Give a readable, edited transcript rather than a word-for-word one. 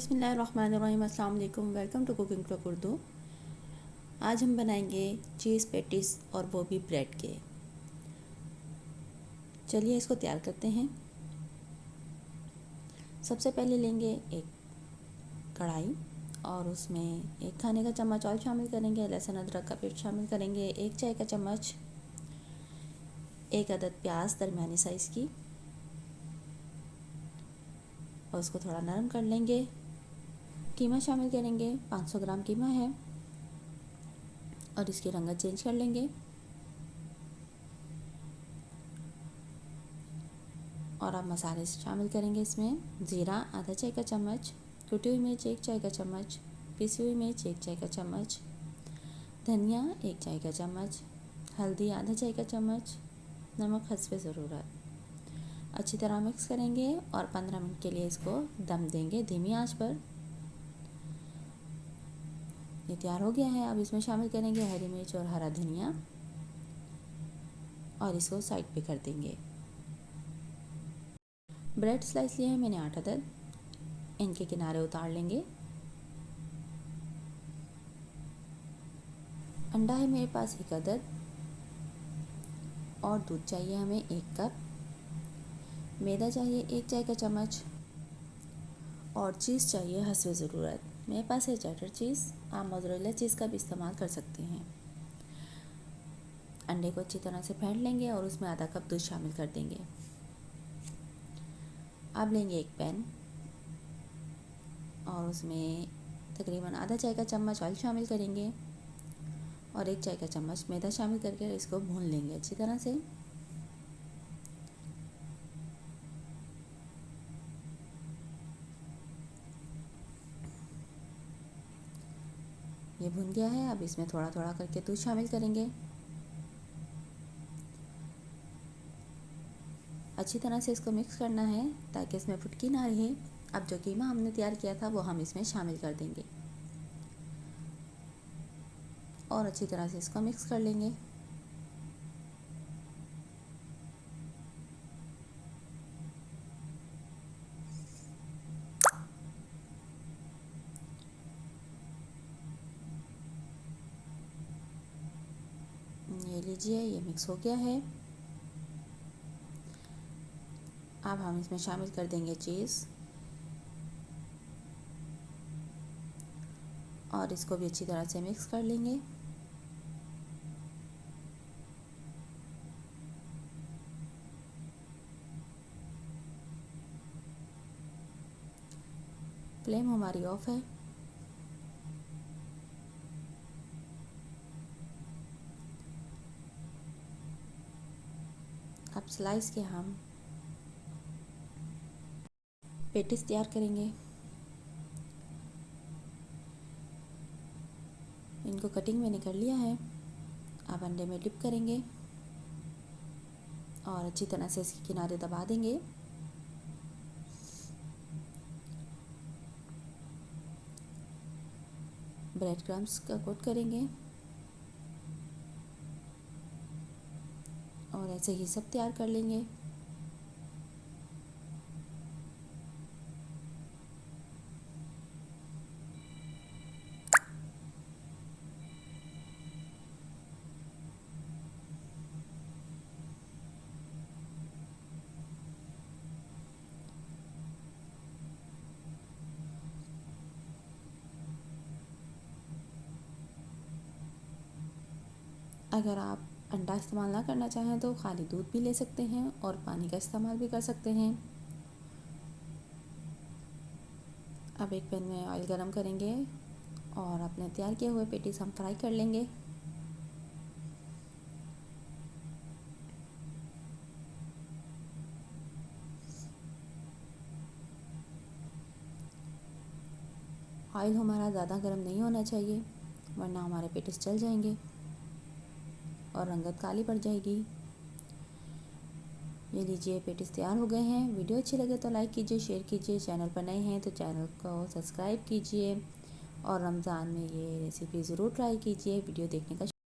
बिस्मिल्लाहिर्रहमानिर्रहीम, अस्सलाम वालेकुम। Welcome to cooking club Urdu. आज हम बनाएंगे चीज़ पैटीज और वो भी ब्रेड के। चलिए इसको तैयार करते हैं। सबसे पहले लेंगे एक कढ़ाई और उसमें एक खाने का चम्मच ऑयल शामिल करेंगे। लहसुन अदरक का पेस्ट शामिल करेंगे। एक चाय का चम्मच, एक अदद प्याज दरमियानी साइज़ की, और उसको थोड़ा नरम कर लेंगे। कीमा शामिल करेंगे, 500 ग्राम कीमा है, और इसकी रंगत चेंज कर लेंगे। और अब मसाले शामिल करेंगे इसमें। ज़ीरा आधा चाय का चम्मच, कुटी हुई मिर्च 1 चाय का चम्मच, पिसी हुई मिर्च 1 चाय का चम्मच, धनिया 1 चाय का चम्मच, हल्दी आधा चाय का चम्मच, नमक हस्बे ज़रूरत। अच्छी तरह मिक्स करेंगे और 15 मिनट के लिए इसको दम देंगे धीमी आंच पर। ये तैयार हो गया है। अब इसमें शामिल करेंगे हरी मिर्च और हरा धनिया और इसको साइड पे कर देंगे। ब्रेड स्लाइस लिए हैं मैंने 8 अदद, इनके किनारे उतार लेंगे। अंडा है मेरे पास 1 अदद, और दूध चाहिए हमें 1 कप। मैदा चाहिए 1 चाय का चम्मच, और चीज़ चाहिए हस्बे ज़रूरत। मेरे पास है चेडर चीज़, आप मोज़रेला चीज़ का भी इस्तेमाल कर सकते हैं। अंडे को अच्छी तरह से फेंट लेंगे और उसमें आधा कप दूध शामिल कर देंगे। अब लेंगे एक पैन और उसमें तकरीबन आधा चाय का चम्मच ऑयल शामिल करेंगे और 1 चाय का चम्मच मैदा शामिल करके इसको भून लेंगे अच्छी तरह से। ये भुन गया है। अब इसमें थोड़ा थोड़ा करके दूध शामिल करेंगे। अच्छी तरह से इसको मिक्स करना है ताकि इसमें फुटकी ना रहे। अब जो कीमा हमने तैयार किया था वो हम इसमें शामिल कर देंगे और अच्छी तरह से इसको मिक्स कर लेंगे। ये लीजिए, ये मिक्स हो गया है। अब हम इसमें शामिल कर देंगे चीज़ और इसको भी अच्छी तरह से मिक्स कर लेंगे। फ्लेम हमारी ऑफ है। अब स्लाइस के हम पेटिस तैयार करेंगे। इनको कटिंग मैंने कर लिया है। अब अंडे में डिप करेंगे और अच्छी तरह से इसके किनारे दबा देंगे। ब्रेड क्रम्स का कोट करेंगे और ऐसे ही सब तैयार कर लेंगे। अगर आप अंडा इस्तेमाल ना करना चाहें तो खाली दूध भी ले सकते हैं और पानी का इस्तेमाल भी कर सकते हैं। अब एक पैन में ऑयल गरम करेंगे और अपने तैयार किए हुए पेटीज हम फ्राई कर लेंगे। ऑयल हमारा ज़्यादा गर्म नहीं होना चाहिए वरना हमारे पेटीज जल जाएंगे और रंगत काली पड़ जाएगी। ये लीजिए, पेटीज तैयार हो गए हैं। वीडियो अच्छी लगे तो लाइक कीजिए, शेयर कीजिए। चैनल पर नए हैं तो चैनल को सब्सक्राइब कीजिए और रमज़ान में ये रेसिपी ज़रूर ट्राई कीजिए। वीडियो देखने का